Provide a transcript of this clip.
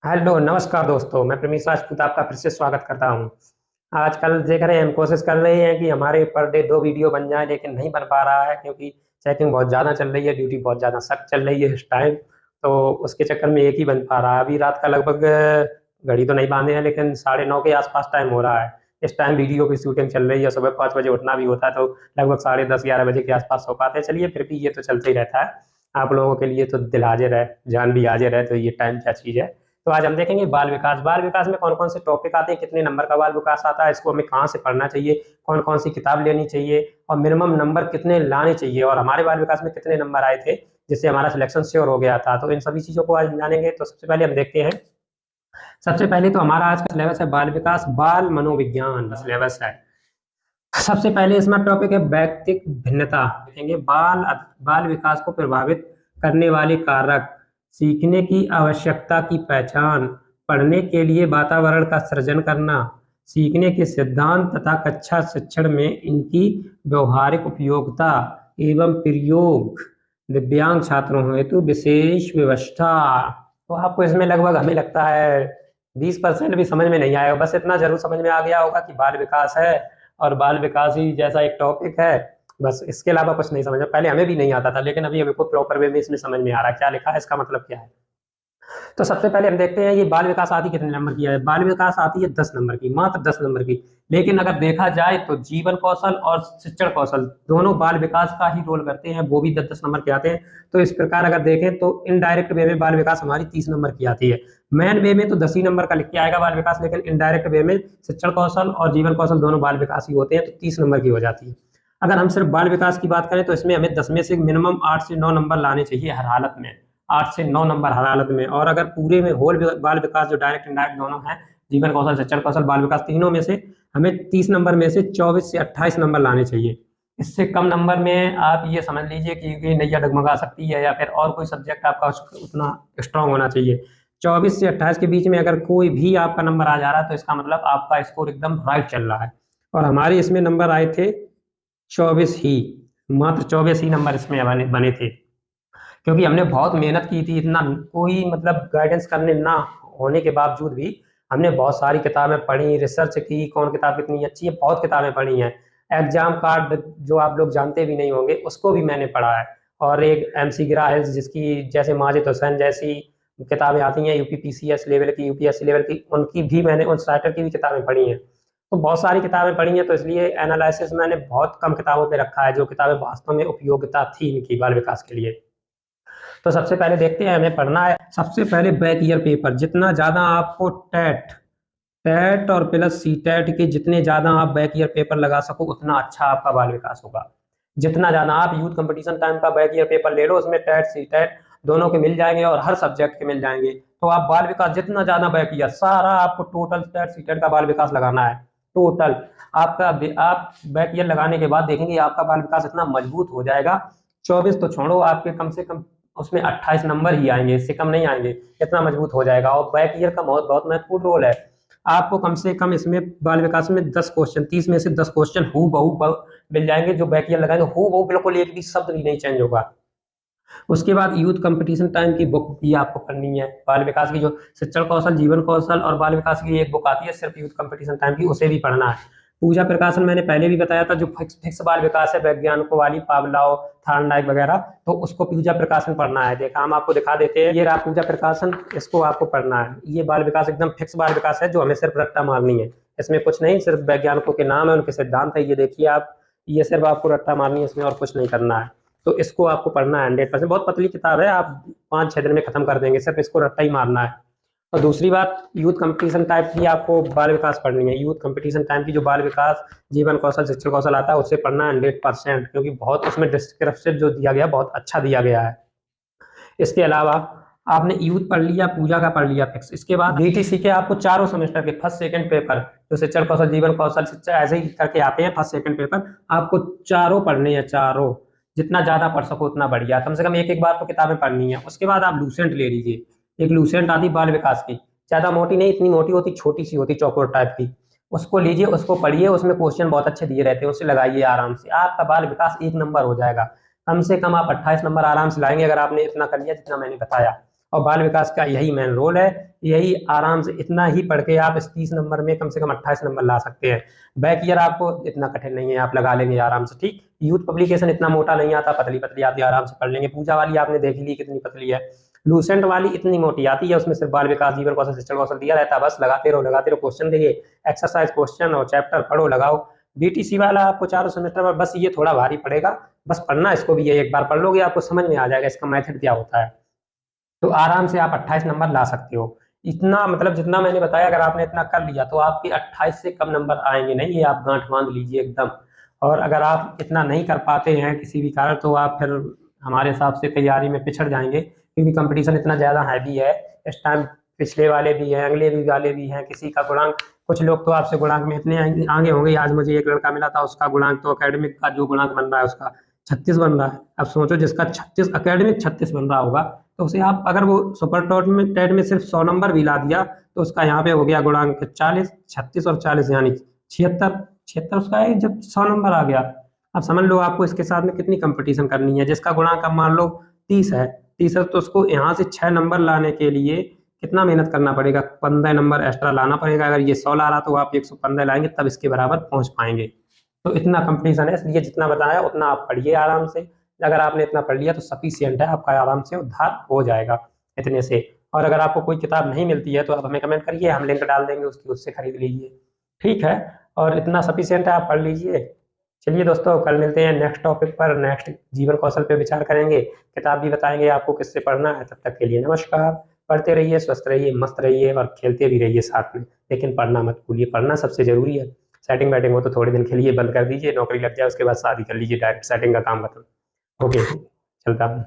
Hello नमस्कार दोस्तों, मैं प्रमीश राजपूत आपका फिर से स्वागत करता हूं। आजकल देख रहे हैं, हम कोशिश कर रहे हैं कि हमारे पर डे 2 वीडियो बन जाए, लेकिन नहीं बन पा रहा है क्योंकि चेकिंग बहुत ज़्यादा चल रही है, ड्यूटी बहुत ज़्यादा सख्त चल रही है इस टाइम। तो उसके चक्कर में एक ही बन पा रहा है। अभी रात का लगभग घड़ी तो नहीं बांधे हैं, लेकिन 9:30 के आसपास टाइम हो रहा है। इस टाइम वीडियो की शूटिंग चल रही है, सुबह 5 बजे उठना भी होता है, तो लगभग 10:30-11 बजे के आसपास सो पाते हैं। चलिए, फिर भी ये तो चलते ही रहता है। आप लोगों के लिए तो दिल हाजिर है, जान भी हाजिर है, तो ये टाइम क्या चीज़ है। तो आज हम देखेंगे बाल विकास। बाल विकास में कौन कौन से टॉपिक आते हैं, कितने नंबर का बाल विकास आता है, इसको हमें कहाँ से पढ़ना चाहिए, कौन कौन सी किताब लेनी चाहिए, और मिनिमम नंबर कितने लाने चाहिए, और हमारे बाल विकास में कितने नंबर आए थे जिससे हमारा सिलेक्शन श्योर हो गया था। तो इन सभी चीज़ों को आज हम जानेंगे। तो सबसे पहले हम देखते हैं। सबसे पहले तो हमारा आज का सिलेबस है बाल विकास, बाल मनोविज्ञान सिलेबस है। सबसे पहले इसमें टॉपिक है व्यक्तिक भिन्नता। देखेंगे बाल बाल विकास को प्रभावित करने वाले कारक, सीखने की आवश्यकता की पहचान, पढ़ने के लिए वातावरण का सृजन करना, सीखने के सिद्धांत तथा कक्षा शिक्षण में इनकी व्यवहारिक उपयोगिता एवं प्रयोग, दिव्यांग छात्रों हेतु विशेष व्यवस्था। तो आपको इसमें लगभग, हमें लगता है, 20% भी समझ में नहीं आएगा। बस इतना जरूर समझ में आ गया होगा कि बाल विकास है और बाल विकास ही जैसा एक टॉपिक है। बस इसके अलावा कुछ नहीं समझ में। पहले हमें भी नहीं आता था, लेकिन अभी हमें को प्रॉपर वे में इसमें समझ में आ रहा है क्या लिखा है, इसका मतलब क्या है। तो सबसे पहले हम देखते हैं ये बाल विकास आती कितने नंबर की है। बाल विकास आती है 10 नंबर की, मात्र 10 नंबर की। लेकिन अगर देखा जाए तो जीवन कौशल और शिक्षण कौशल दोनों बाल विकास का ही रोल करते हैं, वो भी 10-10 नंबर के आते हैं। तो इस प्रकार अगर देखें तो इनडायरेक्ट वे में बाल विकास हमारी 30 नंबर की आती है। मेन वे में तो 10 ही नंबर का लिख के आएगा बाल विकास, लेकिन इनडायरेक्ट वे में शिक्षण कौशल और जीवन कौशल दोनों बाल विकास ही होते हैं, तो 30 नंबर की हो जाती है। अगर हम सिर्फ बाल विकास की बात करें तो इसमें हमें 10 में से मिनिमम 8 से 9 नंबर लाने चाहिए हर हालत में। 8 से 9 नंबर हर हालत में। और अगर पूरे में होल बाल विकास जो डायरेक्ट इनडायरेक्ट दोनों हैं, जीवन कौशल शिक्षण कौशल बाल विकास, तीनों में से हमें 30 नंबर में से 24 से 28 नंबर लाने चाहिए। इससे कम नंबर में आप ये समझ लीजिए कि नैया डगमगा सकती है, या फिर और कोई सब्जेक्ट आपका उतना स्ट्रांग होना चाहिए। 24 से 28 के बीच में अगर कोई भी आपका नंबर आ जा रहा है तो इसका मतलब आपका स्कोर एकदम राइट चल रहा है। और हमारे इसमें नंबर आए थे 24 ही, मात्र 24 ही नंबर इसमें बने बने थे। क्योंकि हमने बहुत मेहनत की थी, इतना कोई मतलब गाइडेंस करने ना होने के बावजूद भी हमने बहुत सारी किताबें पढ़ी, रिसर्च की, कौन किताब कितनी अच्छी है, बहुत किताबें पढ़ी हैं। एग्जाम कार्ड जो आप लोग जानते भी नहीं होंगे, उसको भी मैंने पढ़ा है। और एक MC गिरा है, जिसकी जैसे माजिद हुसैन जैसी किताबें आती हैं UPPCS लेवल की, UPSC लेवल की, उनकी भी मैंने, उन राइटर की भी किताबें पढ़ी हैं। तो बहुत सारी किताबें पढ़ी हैं, तो इसलिए एनालिसिस मैंने बहुत कम किताबों पे रखा है, जो किताबें वास्तव में उपयोगिता थी इनकी बाल विकास के लिए। तो सबसे पहले देखते हैं हमें पढ़ना है। सबसे पहले बैक ईयर पेपर, जितना ज़्यादा आपको टेट टेट और प्लस सी टेट के जितने ज़्यादा आप बैक ईयर पेपर लगा सको, उतना अच्छा आपका बाल विकास होगा। जितना ज़्यादा आप यूथ कंपटीशन टाइम का बैक ईयर पेपर ले लो, उसमें टेट सी टेट दोनों के मिल जाएंगे और हर सब्जेक्ट के मिल जाएंगे। तो आप बाल विकास जितना ज़्यादा बैक ईयर, सारा आपको टोटल टेट सी टेट का बाल विकास लगाना है। टोटल आपका आप बैक ईयर लगाने के बाद देखेंगे आपका बाल विकास इतना मजबूत हो जाएगा। 24 तो छोड़ो, आपके कम से कम उसमें 28 नंबर ही आएंगे, इससे कम नहीं आएंगे। इतना मजबूत हो जाएगा। और बैक ईयर का बहुत बहुत महत्वपूर्ण रोल है। आपको कम से कम इसमें बाल विकास में 10 क्वेश्चन, 30 में से 10 क्वेश्चन हु बहू मिल जाएंगे, जो बैक ईयर लगाएंगे हु बहू, बिल्कुल एक भी शब्द भी नहीं चेंज होगा। उसके बाद यूथ कंपटीशन टाइम की बुक भी आपको पढ़नी है। बाल विकास की जो शिक्षण कौशल, जीवन कौशल और बाल विकास की एक बुक आती है सिर्फ यूथ कंपटीशन टाइम की, उसे भी पढ़ना है। पूजा प्रकाशन मैंने पहले भी बताया था, जो फिक्स बाल विकास है वैज्ञानिकों वाली, पावलाव, थार्नडाइक वगैरह, तो उसको पूजा प्रकाशन पढ़ना है। देखा, हम आपको दिखा देते हैं, ये रहा पूजा प्रकाशन, इसको आपको पढ़ना है। ये बाल विकास एकदम फिक्स बाल विकास है, जो हमें सिर्फ रट्टा मारनी है। इसमें कुछ नहीं, सिर्फ वैज्ञानिकों के नाम है, उनके सिद्धांत है। ये देखिए आप, ये सिर्फ आपको रट्टा मारनी है, इसमें और कुछ नहीं करना है। तो इसको आपको पढ़ना है 100%। बहुत पतली किताब है, आप 5-6 दिन में खत्म कर देंगे, सिर्फ इसको रट्टा ही मारना है। और दूसरी बात, यूथ कंपटीशन टाइप की आपको बाल विकास पढ़नी है। यूथ कंपटीशन टाइम की जो बाल विकास, जीवन कौशल, शिक्षण कौशल आता है, उससे पढ़ना है 100%, क्योंकि बहुत उसमें डिस्क्रिप्शन जो दिया गया बहुत अच्छा दिया गया है। इसके अलावा आपने यूथ पढ़ लिया, पूजा का पढ़ लिया फिक्स। इसके बाद DTC के आपको चारों सेमेस्टर के फर्स्ट सेकंड पेपर, जो शिक्षण कौशल, जीवन कौशल, शिक्षा, ऐसे ही करके आते हैं फर्स्ट सेकंड पेपर, आपको चारों पढ़ने हैं, चारों। जितना ज्यादा पढ़ सको उतना बढ़िया, कम से कम एक एक बार तो किताबें पढ़नी है। उसके बाद आप लूसेंट ले लीजिए। एक लूसेंट आती बाल विकास की, ज्यादा मोटी नहीं, इतनी मोटी होती, छोटी सी होती, चौकोर टाइप की। उसको लीजिए, उसको पढ़िए, उसमें क्वेश्चन बहुत अच्छे दिए रहते हैं, उससे लगाइए आराम से, आपका बाल विकास 1 नंबर हो जाएगा। कम से कम आप 28 नंबर आराम से लाएंगे, अगर आपने इतना कर लिया जितना मैंने बताया। और बाल विकास का यही मेन रोल है। यही आराम से इतना ही पढ़ के आप इस 30 नंबर में कम से कम 28 नंबर ला सकते हैं। बैक ईयर आपको इतना कठिन नहीं है, आप लगा लेंगे आराम से। ठीक, यूथ पब्लिकेशन इतना मोटा नहीं आता, पतली पतली आती है, आराम से पढ़ लेंगे। पूजा वाली आपने देख ली कितनी पतली है। लूसेंट वाली इतनी मोटी आती है, उसमें सिर्फ बाल विकास, जीवन कौशल, शिक्षण कौशल दिया रहता है, बस लगाते रहो क्वेश्चन देखिए, एक्सरसाइज क्वेश्चन और चैप्टर पढ़ो लगाओ। बीटीसी वाला आपको 4 सेमेस्टर में बस ये थोड़ा भारी पड़ेगा, बस पढ़ना इसको भी, ये एक बार पढ़ लोगे आपको समझ में आ जाएगा इसका मेथड क्या होता है। तो आराम से आप 28 नंबर ला सकते हो। इतना मतलब जितना मैंने बताया, अगर आपने इतना कर लिया तो आपके 28 से कम नंबर आएंगे नहीं, ये आप गांठ बांध लीजिए एकदम। और अगर आप इतना नहीं कर पाते हैं किसी भी कारण, तो आप फिर हमारे हिसाब से तैयारी में पिछड़ जाएंगे, क्योंकि कंपटीशन इतना ज़्यादा हैवी है इस टाइम। पिछले वाले भी हैं, अगले भी वाले भी हैं, किसी का गुणांक, कुछ लोग तो आपसे गुणांक में इतने आगे होंगे। आज मुझे एक लड़का मिला था, उसका गुणांक तो एकेडमिक का जो गुणांक बन रहा है उसका 36 बन रहा है। अब सोचो, जिसका 36 एकेडमिक 36 बन रहा होगा, तो उसे आप अगर वो सुपर टेट में सिर्फ 100 नंबर भी ला दिया, तो उसका यहाँ पे हो गया गुणांक 40, 36 और 40 यानी 76। 76 उसका है जब 100 नंबर आ गया। अब समझ लो आपको इसके साथ में कितनी कंपटीशन करनी है। जिसका गुणांक अब मान लो 30 है, 30 है, तो उसको यहाँ से 6 नंबर लाने के लिए कितना मेहनत करना पड़ेगा, 15 नंबर एक्स्ट्रा लाना पड़ेगा। अगर ये 100 ला रहा तो आप 115 लाएंगे, तब इसके बराबर पहुंच पाएंगे। तो इतना कंपटीशन है, इसलिए जितना बताया उतना आप पढ़िए आराम से। अगर आपने इतना पढ़ लिया तो सफिशियंट है, आपका आराम से उद्धार हो जाएगा इतने से। और अगर आपको कोई किताब नहीं मिलती है तो आप हमें कमेंट करिए, हम लिंक डाल देंगे उसकी, उससे खरीद लीजिए। ठीक है, और इतना सफिशियंट है, आप पढ़ लीजिए। चलिए दोस्तों, कल मिलते हैं नेक्स्ट टॉपिक पर, नेक्स्ट जीवन कौशल पे विचार करेंगे, किताब भी बताएंगे आपको किससे पढ़ना है। तब तक के लिए नमस्कार। पढ़ते रहिए, स्वस्थ रहिए, मस्त रहिए और खेलते भी रहिए साथ में, लेकिन पढ़ना मत भूलिए, पढ़ना सबसे जरूरी है। सेटिंग बैटिंग हो तो थोड़े दिन के लिए बंद कर दीजिए, नौकरी लग जाए उसके बाद शादी कर लीजिए, डायरेक्ट सेटिंग का काम खत्म। ओके, चलता हूँ।